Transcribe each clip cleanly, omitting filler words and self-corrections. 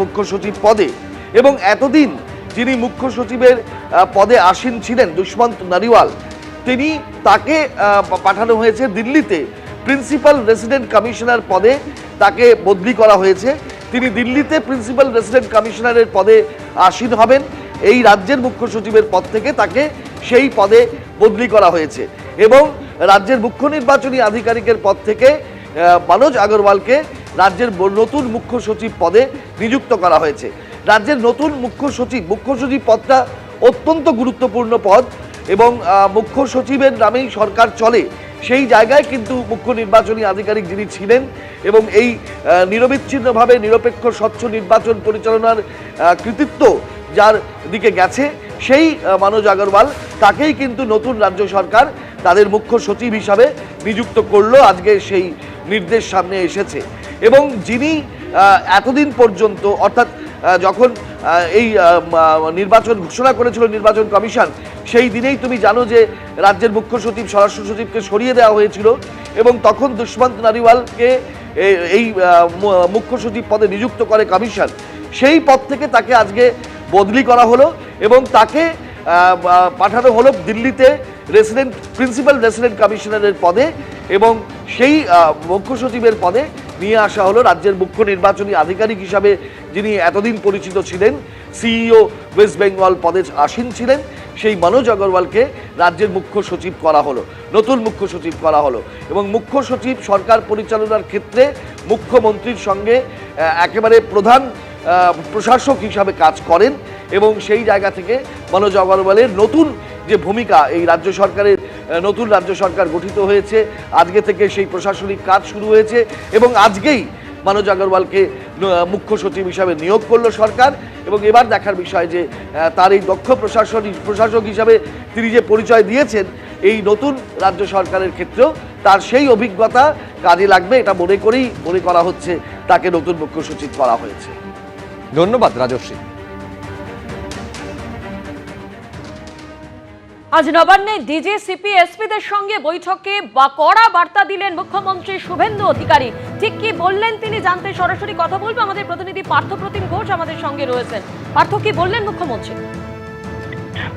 মুখ্য সচিব পদে, এবং এতদিন যিনি মুখ্য সচিবের পদে আসীন ছিলেন দুষ্মন্ত নারিওয়াল, তাকে পাঠানো হয়েছে দিল্লিতে প্রিন্সিপাল রেসিডেন্ট কমিশনার পদে, তাকে বদলি করা হয়েছে। তিনি দিল্লিতে প্রিন্সিপাল রেসিডেন্ট কমিশনারের পদে আসীন হবেন। এই রাজ্যের মুখ্য সচিবের পদ থেকে তাকে সেই পদে বদলি করা হয়েছে এবং রাজ্যের মুখ্য নির্বাচনী আধিকারিকের পদ থেকে মানোজ আগরওয়ালকে রাজ্যের নতুন মুখ্য সচিব পদে নিযুক্ত করা হয়েছে। রাজ্যের নতুন মুখ্য সচিব পদটা অত্যন্ত গুরুত্বপূর্ণ পদ এবং মুখ্য সচিবের নামেই সরকার চলে, সেই জায়গায় কিন্তু মুখ্য নির্বাচনী আধিকারিক যিনি ছিলেন এবং এই নিরবিচ্ছিন্নভাবে নিরপেক্ষ স্বচ্ছ নির্বাচন পরিচালনার কৃতিত্ব যার দিকে গেছে, সেই মানোজ আগরওয়াল, তাকেই কিন্তু নতুন রাজ্য সরকার তাদের মুখ্য সচিব হিসাবে নিযুক্ত করলো। আজকে সেই নির্দেশ সামনে এসেছে এবং যিনি এতদিন পর্যন্ত, অর্থাৎ যখন এই নির্বাচন ঘোষণা করেছিল নির্বাচন কমিশন, সেই দিনেই তুমি জানো যে রাজ্যের মুখ্য সচিব স্বরাষ্ট্র সচিবকে সরিয়ে দেওয়া হয়েছিল এবং তখন দুষ্মন্ত নারিওয়ালকে এই মুখ্য সচিব পদে নিযুক্ত করে কমিশন। সেই পদ থেকে তাকে আজকে বদলি করা হলো এবং তাকে পাঠানো হলো দিল্লিতে প্রিন্সিপাল রেসিডেন্ট কমিশনারের পদে এবং সেই মুখ্য সচিবের পদে নিয়ে আসা হলো রাজ্যের মুখ্য নির্বাচনী আধিকারিক হিসাবে যিনি এতদিন পরিচিত ছিলেন, সিইও ওয়েস্ট বেঙ্গল পদে আসীন ছিলেন, সেই মানোজ আগরওয়ালকে রাজ্যের মুখ্য সচিব করা হলো, নতুন মুখ্য সচিব করা হলো। এবং মুখ্য সচিব সরকার পরিচালনার ক্ষেত্রে মুখ্যমন্ত্রীর সঙ্গে একেবারে প্রধান প্রশাসক হিসাবে কাজ করেন এবং সেই জায়গা থেকে মানোজ আগরওয়ালের নতুন যে ভূমিকা, এই রাজ্য সরকারের নতুন রাজ্য সরকার গঠিত হয়েছে, আজকে থেকে সেই প্রশাসনিক কাজ শুরু হয়েছে এবং আজকেই মানোজ আগরওয়ালকে মুখ্য সচিব হিসাবে নিয়োগ করলো সরকার। এবং এবার দেখার বিষয় যে তার এই দক্ষ প্রশাসক হিসাবে তিনি যে পরিচয় দিয়েছেন এই নতুন রাজ্য সরকারের ক্ষেত্রেও তার সেই অভিজ্ঞতা কাজে লাগবে, এটা মনে করা হচ্ছে তাকে নতুন মুখ্য সচিব করা হয়েছে। ধন্যবাদ রাজশ্রী। আজ নবান্নে ডিজি সিপি এসপিদের সঙ্গে বৈঠকে কড়া বার্তা দিলেন মুখ্যমন্ত্রী শুভেন্দু অধিকারী। ঠিক কি বললেন তিনি জানতে সরাসরি কথা বলবো, আমাদের প্রতিনিধি পার্থপ্রতিম ঘোষ আমাদের সঙ্গে রয়েছেন। পার্থ, কি বললেন মুখ্যমন্ত্রী?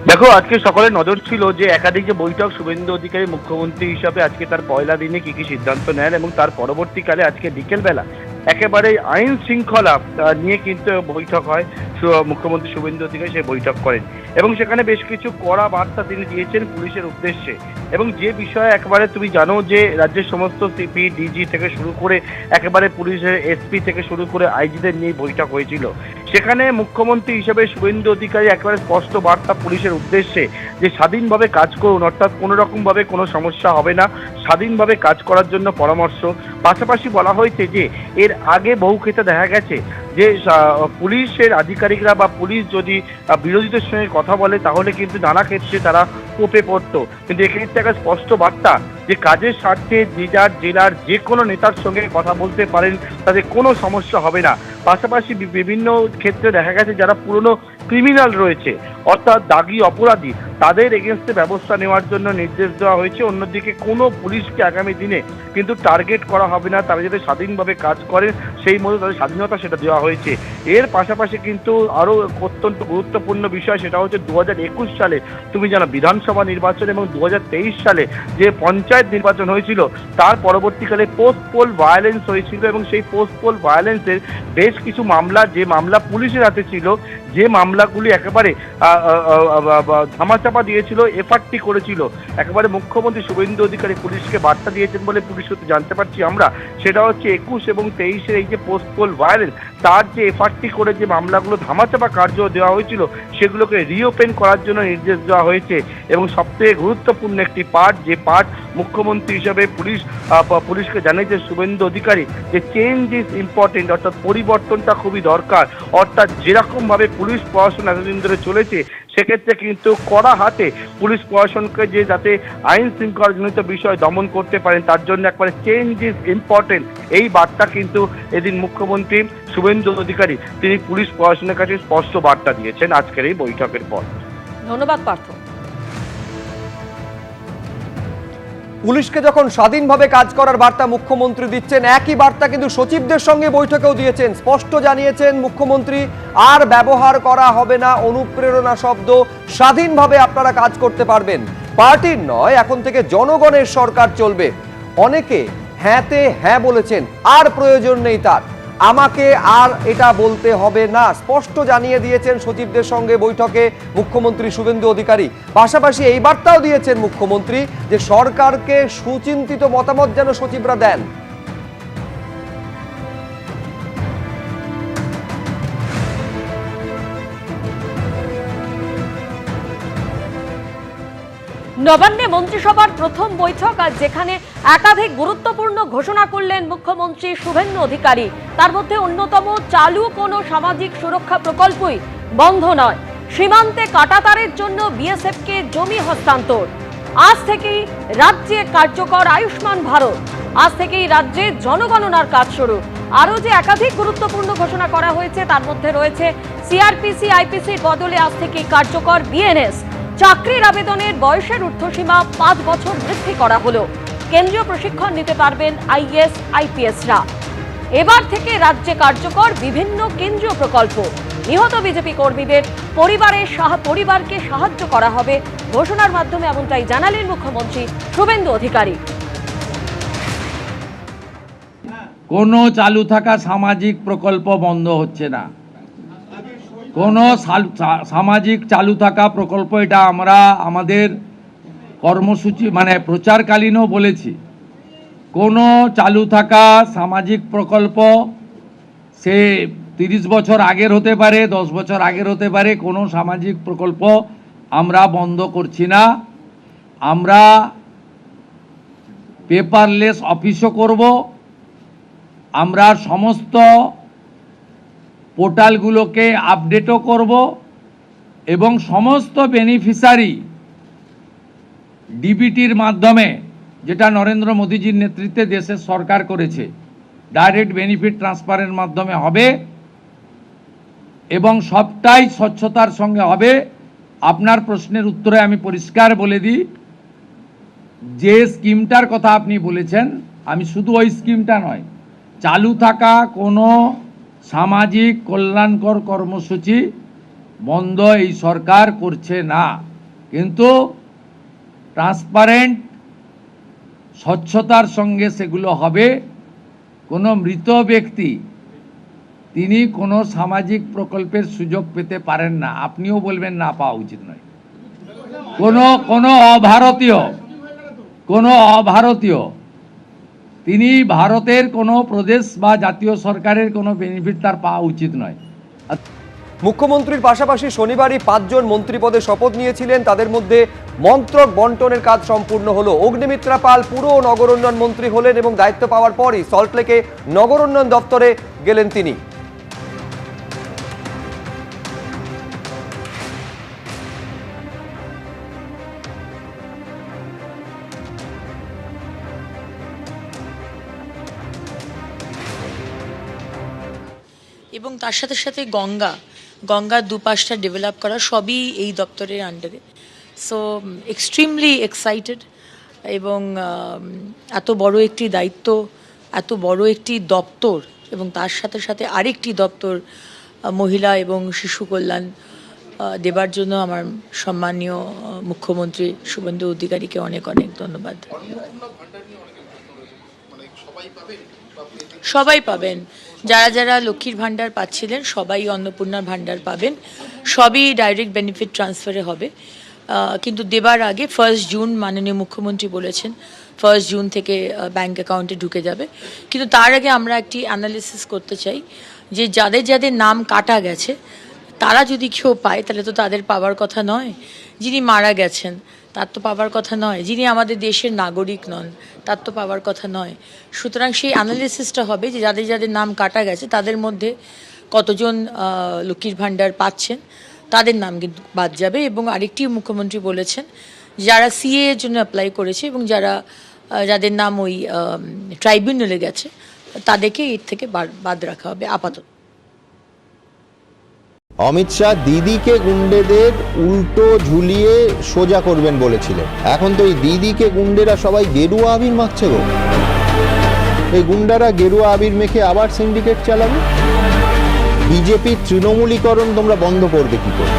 দেখো, আজকে সকালে নজর ছিল যে একাধিক যে বৈঠক শুভেন্দু অধিকারী মুখ্যমন্ত্রী হিসাবে আজকে তার পয়লা দিনে কি কি সিদ্ধান্ত নেন এবং তার পরবর্তীকালে আজকে বিকেলবেলা একেবারে আইন শৃঙ্খলা নিয়ে কিন্তু বৈঠক হয়। মুখ্যমন্ত্রী শুভেন্দু অধিকারী সেই বৈঠক করেন এবং সেখানে বেশ কিছু কড়া বার্তা তিনি দিয়েছেন পুলিশের উদ্দেশ্যে। এবং যে বিষয়ে একেবারে তুমি জানো যে রাজ্যের সমস্ত সিপি ডিজি থেকে শুরু করে একেবারে পুলিশের এসপি থেকে শুরু করে আইজিদের নিয়ে বৈঠক হয়েছিল, সেখানে মুখ্যমন্ত্রী হিসেবে শুভেন্দু অধিকারী একেবারে স্পষ্ট বার্তা পুলিশের উদ্দেশ্যে যে স্বাধীনভাবে কাজ করুন, অর্থাৎ কোনো রকমভাবে কোনো সমস্যা হবে না, স্বাধীনভাবে কাজ করার জন্য পরামর্শ। পাশাপাশি বলা হয়েছে যে এর আগে বহু ক্ষেত্রে দেখা গেছে যে পুলিশের আধিকারিকরা বা পুলিশ যদি বিরোধীদের সঙ্গে কথা বলে তাহলে কিন্তু নানা ক্ষেত্রে তারা কোপে পড়তো, কিন্তু এক্ষেত্রে একটা স্পষ্ট বার্তা যে কাজের স্বার্থে জেলার যে কোনো নেতার সঙ্গে কথা বলতে পারেন, তাদের কোনো সমস্যা হবে না। পাশাপাশি বিভিন্ন ক্ষেত্রে দেখা গেছে যারা পুরনো ক্রিমিনাল রয়েছে, অর্থাৎ দাগি অপরাধী, তাদের এগেনস্টে ব্যবস্থা নেওয়ার জন্য নির্দেশ দেওয়া হয়েছে। অন্যদিকে কোনো পুলিশকে আগামী দিনে কিন্তু টার্গেট করা হবে না, তারা যাতে স্বাধীনভাবে কাজ করেন সেই মতো তাদের স্বাধীনতা সেটা দেওয়া হয়েছে। এর পাশাপাশি কিন্তু আরও অত্যন্ত গুরুত্বপূর্ণ বিষয় সেটা হচ্ছে 2021 সালে তুমি জানো বিধানসভা নির্বাচন এবং 2023 সালে যে পঞ্চায়েত নির্বাচন হয়েছিল তার পরবর্তীকালে পোস্ট পোল ভায়োলেন্স হয়েছিল এবং সেই পোস্ট পোল ভায়োলেন্সের বেশ কিছু মামলা, যে মামলা পুলিশের হাতে ছিল, যে মামলাগুলি একেবারে ধামাচাপা দিয়েছিল, এফআরটি করেছিল, একেবারে মুখ্যমন্ত্রী শুভেন্দু অধিকারী পুলিশকে বার্তা দিয়েছেন বলে পুলিশ সূত্রে জানতে পারছি আমরা। সেটা হচ্ছে 21 এবং 23-এর এই যে পোস্ট পোল ভায়োলেন্স, তার যে এফআরটি করে যে মামলাগুলো ধামাচাপা কার্য দেওয়া হয়েছিল সেগুলোকে রিওপেন করার জন্য নির্দেশ দেওয়া হয়েছে। এবং সবথেকে গুরুত্বপূর্ণ একটি পার্ট, যে পার্ট মুখ্যমন্ত্রী হিসাবে পুলিশকে জানিয়েছে শুভেন্দু অধিকারী, যে চেঞ্জ ইজ ইম্পর্টেন্ট, অর্থাৎ পরিবর্তনটা খুবই দরকার। অর্থাৎ যেরকমভাবে পুলিশ প্রশাসন এতদিন ধরে চলেছে সেক্ষেত্রে কিন্তু কড়া হাতে পুলিশ প্রশাসনকে যে যাতে আইন শৃঙ্খলাজনিত বিষয় দমন করতে পারেন তার জন্য একবারে চেঞ্জ ইজ ইম্পর্টেন্ট, এই বার্তা কিন্তু এদিন মুখ্যমন্ত্রী শুভেন্দু অধিকারী তিনি পুলিশ প্রশাসনের কাছে স্পষ্ট বার্তা দিয়েছেন আজকের এই বৈঠকের পর। ধন্যবাদ পার্থ। পুলিশকে যখন স্বাধীনভাবে কাজ করার বার্তা মুখ্যমন্ত্রী দিচ্ছেন, একই বার্তা কিন্তু সচিবদের সঙ্গে বৈঠকেও দিয়েছেন। স্পষ্ট জানিয়েছেন মুখ্যমন্ত্রী, আর ব্যবহার করা হবে না অনুপ্রেরণা শব্দ, স্বাধীনভাবে আপনারা কাজ করতে পারবেন, পার্টির নয়, এখন থেকে জনগণের সরকার চলবে। অনেকে হ্যাঁতে হ্যাঁ বলেছেন, আর প্রয়োজন নেই তার, আমাকে আর এটা বলতে হবে না, স্পষ্ট জানিয়ে দিয়েছেন সচিবদের সঙ্গে বৈঠকে মুখ্যমন্ত্রী শুভেন্দু অধিকারী। পাশাপাশি এই বার্তাও দিয়েছেন মুখ্যমন্ত্রী যে সরকারকে সুচিন্তিত মতামত যেন সচিবরা দেন। নবান্নে মন্ত্রিসভার প্রথম বৈঠক, আর যেখানে একাধিক গুরুত্বপূর্ণ ঘোষণা করলেন মুখ্যমন্ত্রী শুভেন্দু অধিকারী। তার মধ্যে অন্যতম, চালু কোনো সামাজিক সুরক্ষা প্রকল্পই বন্ধ নয়। সীমান্তে কাঁটাতারের জন্য বিএসএফকে জমি হস্তান্তর। আজ থেকেই রাজ্যে কার্যকর আয়ুষ্মান ভারত। আজ থেকেই রাজ্যে জনগণনার কাজ শুরু। আরও যে একাধিক গুরুত্বপূর্ণ ঘোষণা করা হয়েছে তার মধ্যে রয়েছে সিআরপিসি আইপিসির বদলে আজ থেকেই কার্যকর বিএনএস। চাকরির আবেদনের বয়সের ঊর্ধ্বসীমা 5 বছর বৃদ্ধি করা হলো। কেন্দ্রীয় প্রশিক্ষণ নিতে পারবেন আইএস আইপিএসরা। এবার থেকে রাজ্যে কার্যকর বিভিন্ন কেন্দ্রীয় প্রকল্প। নিহত বিজেপি কর্মীদের পরিবারকে সাহায্য করা হবে ঘোষণার মাধ্যমে, এমনটাই জানালেন মুখ্যমন্ত্রী শুভেন্দু অধিকারী। কোনো চালু থাকা সামাজিক প্রকল্প বন্ধ হচ্ছে না। কোনো সামাজিক চালু থাকা প্রকল্প, এটা আমরা আমাদের কর্মসূচি মানে প্রচারকালীনও বলেছি, কোনো চালু থাকা সামাজিক প্রকল্প সে 30 বছর আগের হতে পারে, 10 বছর আগের হতে পারে, কোনো সামাজিক প্রকল্প আমরা বন্ধ করছি না। আমরা পেপারলেস অফিসও করব। আমরা সমস্ত পোর্টালগুলোকে আপডেটও করব এবং সমস্ত বেনিফিশিয়ারি ডিবিটির মাধ্যমে, যেটা নরেন্দ্র মোদীজির নেতৃত্বে দেশের সরকার করেছে, ডাইরেক্ট বেনিফিট ট্রান্সফারের মাধ্যমে হবে এবং সবটাই স্বচ্ছতার সঙ্গে হবে। আপনার প্রশ্নের উত্তরে আমি পরিষ্কার বলে দিই, যে স্কিমটার কথা আপনি বলেছেন, আমি শুধু ওই স্কিমটা নয়, চালু থাকা কোনো সামাজিক কল্যাণকর কর্মসূচি বন্ধ এই সরকার করছে না, কিন্তু ট্রান্সপারেন্ট স্বচ্ছতার সঙ্গে সেগুলো হবে। কোনো মৃত ব্যক্তি তিনি কোনো সামাজিক প্রকল্পের সুযোগ পেতে পারেন না, আপনিও বলবেন না পাওয়া উচিত নয়। কোনো অভারতীয় তিনি ভারতের কোনো প্রদেশ বা জাতীয় সরকারের কোনো বেনিফিট তার পাওয়া উচিত নয়। মুখ্যমন্ত্রীর পাশাপাশি শনিবারই 5 জন মন্ত্রী পদে শপথ নিয়েছিলেন। তাদের মধ্যে মন্ত্রক বন্টনের কাজ সম্পূর্ণ হলো। অগ্নিমিত্রা পাল পুর ও নগর উন্নয়ন মন্ত্রী হলেন এবং দায়িত্ব পাওয়ার পরই সল্টলেকে নগর উন্নয়ন দপ্তরে গেলেন তিনি। এবং তার সাথে সাথে গঙ্গার দুপাশটা ডেভেলপ করা, সবই এই দপ্তরের আন্ডারে। সো এক্সট্রিমলি এক্সাইটেড, এবং এত বড় একটি দায়িত্ব, এত বড় একটি দপ্তর, এবং তার সাথে সাথে আরেকটি দপ্তর মহিলা এবং শিশু কল্যাণ দেবার জন্য আমার সম্মানীয় মুখ্যমন্ত্রী শুভেন্দু অধিকারীকে অনেক অনেক ধন্যবাদ। সবাই পাবেন, যারা যারা লক্ষ্মীর ভাণ্ডার পাচ্ছিলেন সবাই অন্নপূর্ণার ভাণ্ডার পাবেন। সবই ডাইরেক্ট বেনিফিট ট্রান্সফারে হবে, কিন্তু দেবার আগে 1 জুন মাননীয় মুখ্যমন্ত্রী বলেছেন 1 জুন থেকে ব্যাংক অ্যাকাউন্টে ঢুকে যাবে। কিন্তু তার আগে আমরা একটি অ্যানালিসিস করতে চাই যে যাদের যাদের নাম কাটা গেছে তারা যদি কেউ পায় তাহলে তো তাদের পাওয়ার কথা নয়। যিনি মারা গেছেন তার তো পাওয়ার কথা নয়, যিনি আমাদের দেশের নাগরিক নন তার তো পাওয়ার কথা নয়। সুতরাং সেই অ্যানালিসিসটা হবে যে যাদের যাদের নাম কাটা গেছে তাদের মধ্যে কতজন লক্ষ্মীর ভাণ্ডার পাচ্ছেন, তাদের নাম কিন্তু বাদ যাবে। এবং আরেকটি মুখ্যমন্ত্রী বলেছেন যারা সিএ এর জন্য অ্যাপ্লাই করেছে এবং যাদের নাম ওই ট্রাইব্যুনালে গেছে তাদেরকে এর থেকে বাদ রাখা হবে আপাতত। অমিত শাহ দিদিকে গুন্ডেদের উল্টো ঝুলিয়ে সোজা করবেন বলেছিলেন। এখন তো এই দিদিকে গুন্ডেরা সবাই গেরুয়া আবির মাখছে গো। এই গুন্ডারা গেরুয়া আবির মেখে আবার সিন্ডিকেট চালাবে। বিজেপি তৃণমূলীকরণ তোমরা বন্ধ করবে কি করে?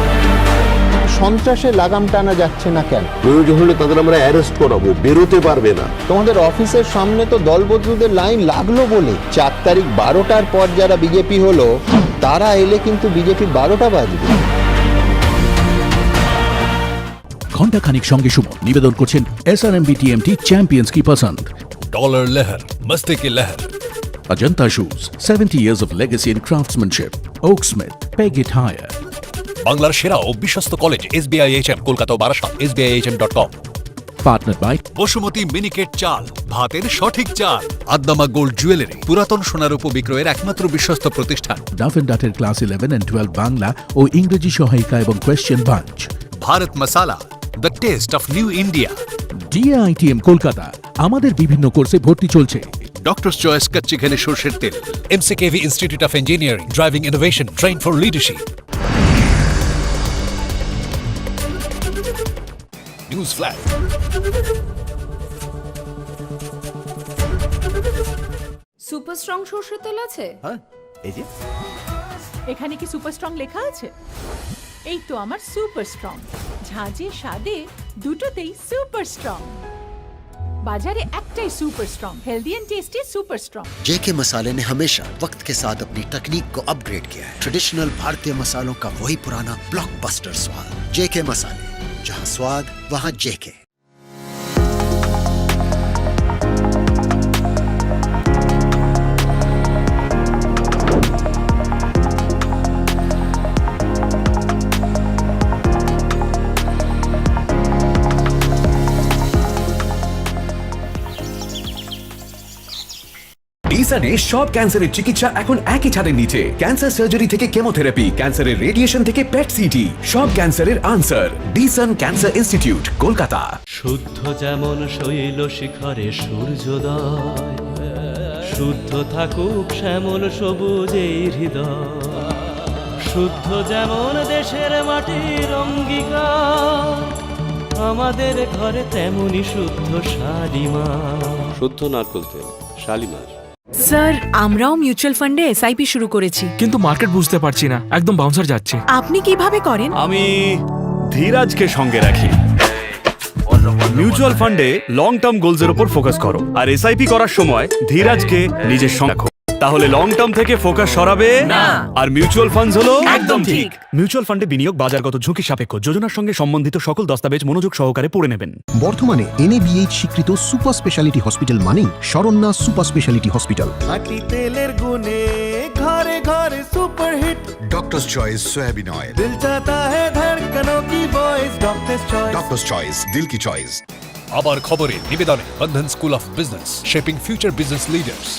সন্ত্রাসে লাগাম টানা যাচ্ছে না কেন? প্রয়োজন হলে তাদের আমরা অ্যারেস্ট করাবো, বেরোতে পারবে না। তোমাদের অফিসের সামনে তো দলবদলুদের লাইন লাগলো বলে 4 তারিখ 12টার পর যারা বিজেপি হলো তারা এলে কিন্তু বিজেপির 12টা বাজবে। ঘণ্টাখানিক সঙ্গে সুমন নিবেদন করছেন SRMB TMT চ্যাম্পিয়ন্স কি পছন্দ। डॉलर लहर मस्ती की लहर। Ajanta Shoes, 70 years of legacy in craftsmanship. Oaksmith, Peg It Higher. বাংলার সেরা ও বিশ্বস্ত কলেজ SBIHM কলকাতা ও Barasat SBIHM.com। Partnered by Basumati Miniket চাল, ভাতের সঠিক চাল। আদ্দামা গোল্ড জুয়েলারি, পুরাতন সোনারূপ বিক্রয়ের একমাত্র বিশ্বস্ত প্রতিষ্ঠান। Duff & Dutter Class 11 and 12 Bangla ও ইংরেজি সহায়িকা এবং question bunch. Bharat masala, the test of new India. DITM Kolkata, আমাদের বিভিন্ন কোর্সে ভর্তি চলছে। ডক্টরস চয়েস কচ্চি ঘেলে সরষের তেল। MCKV institute of engineering, driving innovation, train for leadership. News flash. Super strong সরষের তেল আছে? হ্যাঁ, এই যে এখানে কি সুপার স্ট্রং লেখা আছে? এই তো আমার সুপার স্ট্রং, ঝাঁঝে স্বাদে দুটোতেই সুপার স্ট্রং। बाजारे एकटाई super strong, healthy and tasty super strong. JK मसाले ने हमेशा वक्त के साथ अपनी तकनीक को अपग्रेड किया है। ट्रेडिशनल भारतीय मसालों का वही पुराना ब्लॉकबस्टर स्वाद। जेके मसाले, जहां स्वाद वहां जेके। ডিসানে সব ক্যান্সারের চিকিৎসা এখন একই ছাদের নিচে। ক্যান্সার সার্জারি থেকে কেমোথেরাপি, ক্যান্সারের রেডিয়েশন থেকে পেট সিটি, সব ক্যান্সারের answer Desun cancer institute, Kolkata. শুদ্ধ যেমন শৈল শিখরে সূর্যোদয়, শুদ্ধ থাকুক শ্যামল সবুজেই হৃদয়। শুদ্ধ যেমন দেশের মাটির অঙ্গীকার, আমাদের ঘরে তেমনি শুদ্ধ শালিমার। শুদ্ধ নারকেল তেল, শালিমার। স্যার, আমরাও মিউচুয়াল ফান্ডে এসআইপি শুরু করেছি, কিন্তু মার্কেট বুঝতে পারছি না, একদম বাউন্সার যাচ্ছে। আপনি কিভাবে করেন? আমি ধীরাজকে সঙ্গে রাখি। মিউচুয়াল ফান্ডে লং টার্ম গোলসের উপর ফোকাস করো, আর এসআইপি করার সময় ধীরাজকে নিজের সঙ্গে রাখো। তাহলে লং টার্ম থেকে ফোকাস সরাবে না, আর মিউচুয়াল ফান্ডস হলো একদম ঠিক। মিউচুয়াল ফান্ডে বিনিয়োগ বাজারগত ঝুঁকি সাপেক্ষ। যোজনার সঙ্গে সম্বন্ধিত সকল দস্তাবেজ মনোযোগ সহকারে পড়ে নেবেন। বর্তমানে NABH স্বীকৃত সুপার স্পেশালিটি হসপিটাল মানেই শরণ্যা সুপার স্পেশালিটি হসপিটাল। খাঁটি তেলের গুণে ঘরে ঘরে super hit. Doctor's choice soybean oil. दिल चाहता है धड़कनों की voice, doctor's choice. Doctor's choice, दिल की चॉइस। আবার খবরে নিবেদনে Bandhan school of business, shaping future business leaders.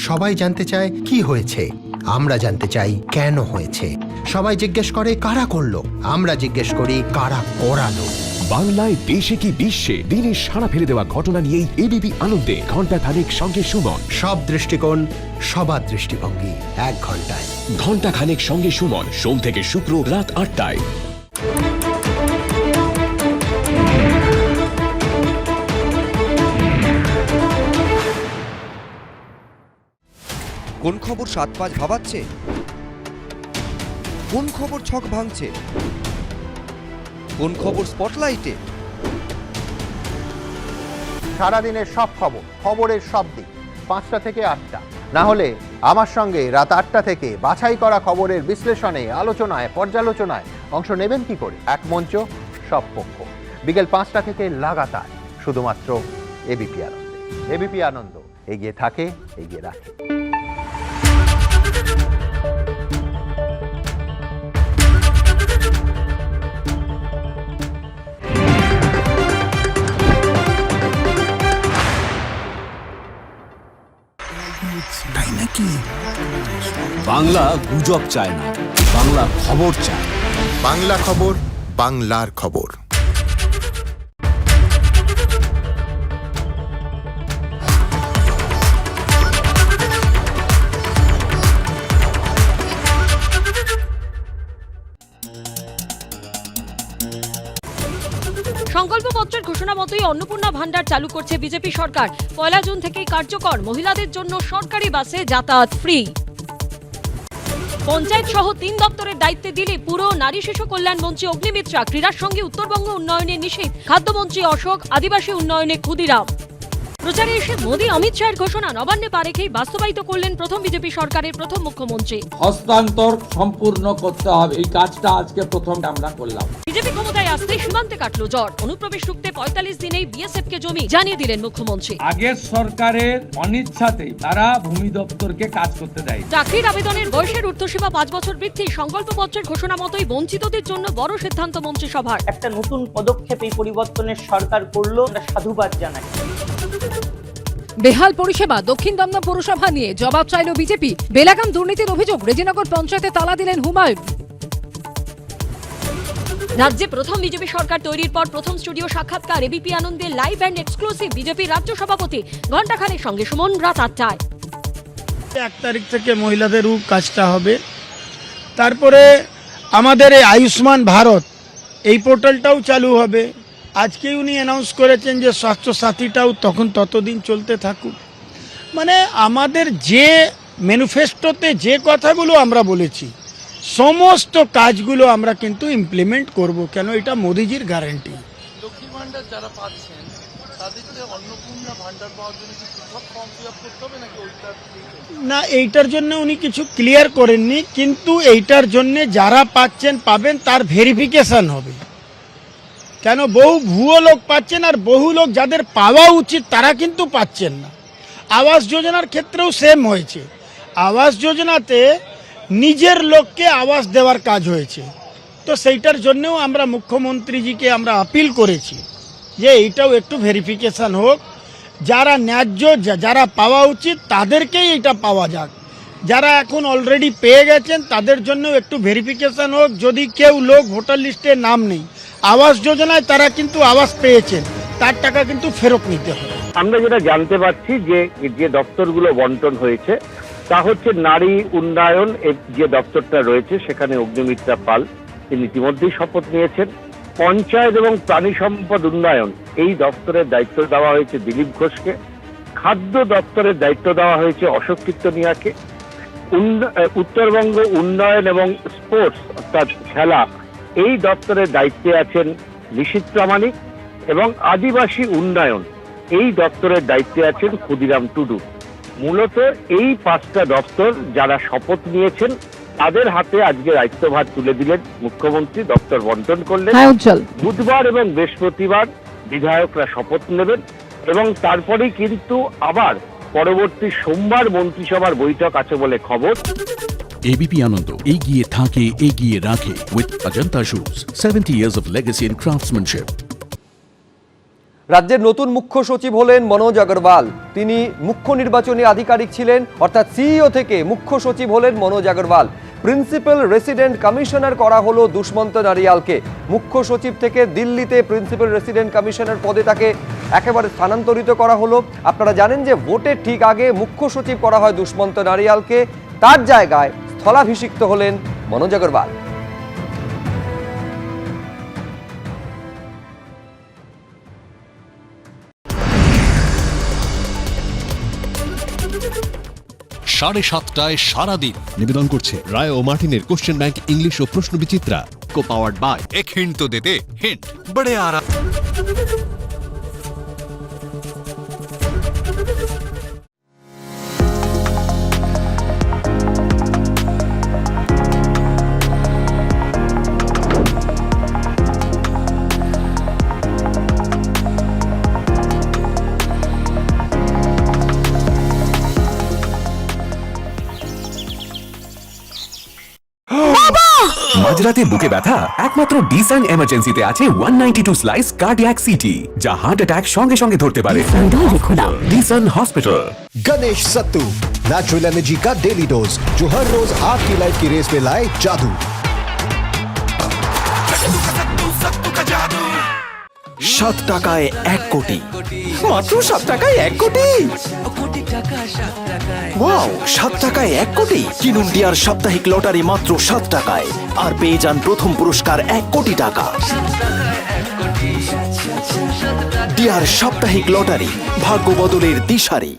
সবাই জানতে চায় কি হয়েছে, আমরা জানতে চাই কেন হয়েছে। সবাই জিজ্ঞেস করে কারা করলো, আমরা জিজ্ঞেস করি কারা করালো। বাংলায় দেশে কি বিশ্বে দিনের সাড়া ফেলে দেওয়া ঘটনা নিয়েই এবিপি আনন্দে ঘণ্টাখানেক সঙ্গে সুমন। সব দৃষ্টিকোণ, সবার দৃষ্টিভঙ্গি, 1 ঘন্টায়। ঘণ্টাখানেক সঙ্গে সুমন, সোম থেকে শুক্র রাত 8টায়। কোন খবর 7-5 ভাবাচ্ছে? কোন খবর ছক ভাঙছে? কোন খবর স্পটলাইটে? সারাদিনের সব খবর, খবরের সব দিক 5টা থেকে 8টা, না হলে আমার সঙ্গে রাত 8টা থেকে বাছাই করা খবরের বিশ্লেষণে, আলোচনায়, পর্যালোচনায় অংশ নেবেন কি করে? এক মঞ্চ, সব পক্ষ, বিকেল 5টা থেকে লাগাতার, শুধুমাত্র এবিপি আনন্দে। এবিপি আনন্দ এগিয়ে থাকে, এগিয়ে রাখে। তাই নাকি? বাংলা গুজব চায় না, বাংলা খবর চায়। বাংলা খবর, বাংলার খবর। সংকল্পপত্রের ঘোষণা মতোই অন্নপূর্ণা ভান্ডার চালু করছে বিজেপি সরকার। 1 জুন থেকেই কার্যকর, মহিলাদের জন্য সরকারি বাসে যাতায়াত ফ্রি। পঞ্চায়েত সহ 3 দপ্তরের দায়িত্বে দিলে পুরো নারী শিশু কল্যাণ মন্ত্রী অগ্নিমিত্রা, ক্রীড়ার সঙ্গে উত্তরবঙ্গ উন্নয়নে নিষেধ, খাদ্যমন্ত্রী অশোক, আদিবাসী উন্নয়নে ক্ষুদিরাম। প্রচারে এসে মোদী অমিত শাহের ঘোষণা নবান্নে পা রেখেই বাস্তবায়িত করলেন প্রথম বিজেপি সরকারের প্রথম মুখ্যমন্ত্রী। হস্তান্তর সম্পূর্ণ করতে হবে, এই কাজটা আজকে প্রথম আমরা করলাম। বিজেপি ক্ষমতায় আসতে সীমান্তে কাটলো জ্বর, অনুপ্রবেশ রুখতে 45 দিনেই বিএসএফ কে জমি, জানিয়ে দিলেন মুখ্যমন্ত্রী। আগের সরকারের অনিচ্ছাতেই তারা ভূমি দপ্তরকে কাজ করতে দেয়। চাকরির আবেদনের বয়সের ঊর্ধ্বসীমা 5 বছর বৃদ্ধি, সংকল্পপত্রের ঘোষণা মতোই বঞ্চিতদের জন্য বড় সিদ্ধান্ত মন্ত্রিসভার। একটা নতুন পদক্ষেপ এই পরিবর্তনের সরকার করলো, আমরা সাধুবাদ জানাই। বেহাল পরিষেবা, দক্ষিণ দমদম পৌরসভা নিয়ে জবাব চাইল বিজেপি। বেলাগাম দুর্নীতির অভিযোগ, রেজিনগর পঞ্চায়েতে তালা দিলেন হুমায়ুন। রাজ্যে প্রথম বিজেপি সরকার তৈরির পর প্রথম স্টুডিও সাক্ষাৎকার, এবিপি আনন্দে লাইভ অ্যান্ড এক্সক্লুসিভ। বিজেপি রাজ্য সভাপতি ঘণ্টাখানেক সঙ্গে সুমন, রাত 8টায়। 1 তারিখ থেকে মহিলাদের কাজটা হবে। তারপরে আমাদের এই আয়ুষ্মান ভারত এই পোর্টালটাও চালু হবে। আজকেই উনি অ্যানাউন্স করেছেন যে স্বাস্থ্য সাথীটাও ততদিন চলতে থাকুক। মানে আমাদের যে ম্যানিফেস্টোতে যে কথাগুলো আমরা বলেছি সমস্ত কাজগুলো আমরা কিন্তু ইমপ্লিমেন্ট করব, কেন এটা মোদিজির গ্যারান্টি। লক্ষ্মী ভান্ডার যারা পাচ্ছেন তাদেরকে অন্নপূর্ণা ভান্ডার পাওয়ার জন্য কি পৃথক ফর্ম ফিল আপ করতে হবে নাকি ওইটা? না, এইটার জন্য উনি কিছু ক্লিয়ার করেননি, কিন্তু এইটার জন্য যারা পাবেন তার ভেরিফিকেশন হবে। কেন বহু ভুয়ো লোক পাচ্ছেন, আর বহু লোক যাদের পাওয়া উচিত তারা কিন্তু পাচ্ছেন না। আবাস যোজনার ক্ষেত্রেও সেম হয়েছে। আবাস যোজনাতে নিজের লোককে আবাস দেওয়ার কাজ হয়েছে, তো সেইটার জন্যও আমরা মুখ্যমন্ত্রীজিকে আমরা আপিল করেছি যে এইটাও একটু ভেরিফিকেশন হোক। যারা ন্যায্য, যারা পাওয়া উচিত তাদেরকেই এটা পাওয়া যাক। যারা এখন অলরেডি পেয়ে গেছেন তাদের জন্য একটু ভেরিফিকেশন হোক। যদি কেউ লোক ভোটার লিস্টে নাম নেই, আবাস যোজনায় তারা কিন্তু আবাস পেয়েছেন, তার টাকা কিন্তু ফেরত নিতে হবে। আমরা যেটা জানতে পারছি যে দপ্তরগুলো বন্টন হয়েছে তা হচ্ছে নারী উন্নয়ন যে দপ্তরটা রয়েছে সেখানে অগ্নিমিত্রা পাল, তিনি ইতিমধ্যেই শপথ নিয়েছেন। পঞ্চায়েত এবং প্রাণী সম্পদ উন্নয়ন এই দপ্তরের দায়িত্ব দেওয়া হয়েছে দিলীপ ঘোষকে। খাদ্য দপ্তরের দায়িত্ব দেওয়া হয়েছে অশোক কীর্তনিয়াকে। উত্তরবঙ্গ উন্নয়ন এবং স্পোর্টস অর্থাৎ খেলা এই দপ্তরের দায়িত্বে আছেন নিশীথ প্রামাণিক, এবং আদিবাসী উন্নয়ন এই দপ্তরের দায়িত্বে আছেন ক্ষুদিরাম টুডু। মূলত এই 5টা দপ্তর যারা শপথ নিয়েছেন তাদের হাতে আজকে দায়িত্বভার তুলে দিলেন মুখ্যমন্ত্রী, দপ্তর বন্টন করলেন। বুধবার এবং বৃহস্পতিবার বিধায়করা শপথ নেবেন এবং তারপরেই কিন্তু আবার পরবর্তী সোমবার মন্ত্রিসভার বৈঠক আছে বলে খবর। एबीपी आनंद एगिए थाके एगिए राखे with Ajanta Shoes 70 years of legacy in craftsmanship। রাজ্যের নতুন মুখ্য সচিব হলেন মনোজ আগরওয়াল। তিনি মুখ্য নির্বাচনী আধিকারিক ছিলেন, অর্থাৎ সিইও থেকে মুখ্য সচিব হলেন Manoj Agarwal. Principal resident commissioner করা হলো দুষ্মন্ত নারিয়ালকে। মুখ্য সচিব থেকে দিল্লিতে প্রিন্সিপাল রেসিডেন্ট কমিশনার পদে তাকে একেবারে স্থানান্তরিত করা হলো। আপনারা জানেন যে ভোটের ঠিক আগে মুখ্য সচিব করা হয় দুষ্মন্ত নারিয়ালকে, তার জায়গায় স্থলাভিষিক্ত হলেন মনোজ আগরওয়াল। সাড়ে 7টায় সারাদিন নিবেদন করছে রায় ও মার্টিনের কোশ্চেন ব্যাংক ইংলিশ ও প্রশ্ন বিচিত্রা, কো পাওয়ার্ড বাই এক হিন্ট তো দেতে হিন্ট বড়ে আরাম। মাঝরাতে বুকে ব্যথা? একমাত্র ডিসান এমার্জেন্সিতে আছে 192 স্লাইস কার্ডিয়াক সিটি, যা হার্ট অ্যাটাক সঙ্গে সঙ্গে ধরতে পারে। ডিসান হসপিটাল। गणेश सत्तू, नेचुरल एनर्जी का डेली डोज जो हर रोज आपकी लाइफ की रेस में लाए जादू। 7 টাকায় 1 কোটি, মাত্র 7 টাকায় 1 কোটি। ওয়াও, 7 টাকায় 1 কোটি। কিনুন টিয়ার সাপ্তাহিক লটারি মাত্র 7 টাকায় আর পেয়ে যান প্রথম পুরস্কার 1 কোটি টাকা। টিয়ার সাপ্তাহিক লটারি, ভাগ্য বদলের দিশারি।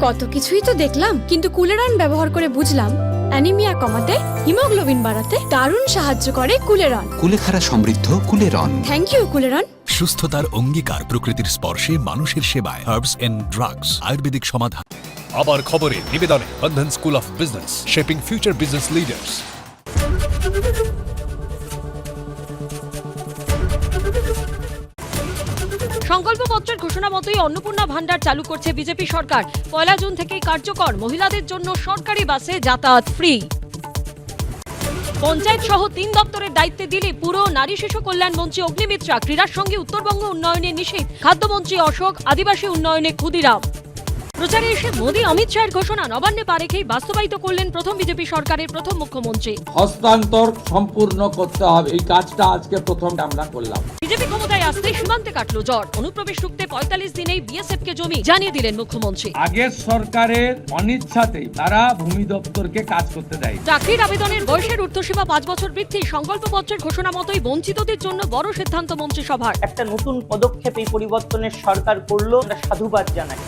কত কিছুই তো দেখলাম, কিন্তু কুলেরন ব্যবহার করে বুঝলাম অ্যানিমিয়া কমাতে, হিমোগ্লোবিন বাড়াতে দারুণ সাহায্য করে কুলেরন। কুলেখাড়া সমৃদ্ধ কুলেরন। Thank you কুলেরন। সুস্থতার অঙ্গীকার, প্রকৃতির স্পর্শে মানুষের সেবায়, হার্বস এন্ড ড্রাগস, আয়ুর্বেদিক সমাধান। আবার খবরে নিবেদনে Bandhan school of business, shaping future business leaders. সংকল্পপত্রের ঘোষণা মতোই অন্নপূর্ণা ভান্ডার চালু করছে বিজেপি সরকার। 1 জুন থেকেই কার্যকর, মহিলাদের জন্য সরকারি বাসে যাতায়াত ফ্রি। পঞ্চায়েত সহ 3 দপ্তরের দায়িত্বে দিলে পুরো নারী শিশু কল্যাণ মন্ত্রী অগ্নিমিত্রা, ক্রীড়ার সঙ্গে উত্তরবঙ্গ উন্নয়নে নিষেধ, খাদ্যমন্ত্রী অশোক, আদিবাসী উন্নয়নে ক্ষুদিরাম। প্রচারে এসে মোদী অমিত শাহের ঘোষণা নবান্নে পা রেখেই বাস্তবায়িত করলেন প্রথম বিজেপি সরকারের প্রথম মুখ্যমন্ত্রী। হস্তান্তর সম্পূর্ণ করতে হবে, এই কাজটা আজকে প্রথম আমরা করলাম। বিজেপি ক্ষমতায় আসতে সীমান্তে কাটলো জ্বর, অনুপ্রবেশ রুখতে 45 দিনেই বিএসএফ কে জমি জানিয়ে দিলেন মুখ্যমন্ত্রী। আগের সরকারের অনিচ্ছাতেই তারা ভূমি দপ্তরকে কাজ করতে দেয়। চাকরির আবেদনের বয়সের ঊর্ধ্বসীমা 5 বছর বৃদ্ধি, সংকল্পপত্রের ঘোষণা মতোই বঞ্চিতদের জন্য বড় সিদ্ধান্ত মন্ত্রিসভার। একটা নতুন পদক্ষেপ এই পরিবর্তনের সরকার করলো, আমরা সাধুবাদ জানাই।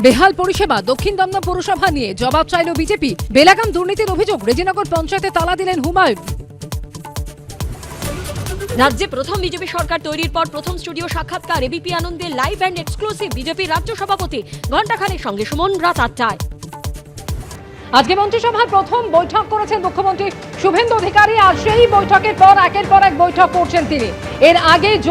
বেহাল পরিষেবা, দক্ষিণ দমদম পৌরসভা নিয়ে জবাব চাইল বিজেপি। বেলাগাম দুর্নীতির অভিযোগ, রেজিনগর পঞ্চায়েতে তালা দিলেন হুমায়ুন। রাজ্যে প্রথম বিজেপি সরকার তৈরির পর প্রথম স্টুডিও সাক্ষাৎকার, এবিপি আনন্দে লাইভ অ্যান্ড এক্সক্লুসিভ। বিজেপি রাজ্য সভাপতি ঘণ্টাখানেক সঙ্গে সুমন, রাত 8টায়। আজকে মন্ত্রিসভার প্রথম বৈঠক করেছেন মুখ্যমন্ত্রী শুভেন্দু অধিকারী, আর সেই বৈঠকের পর একের পর এক বৈঠক করছেন তিনি। এর আগে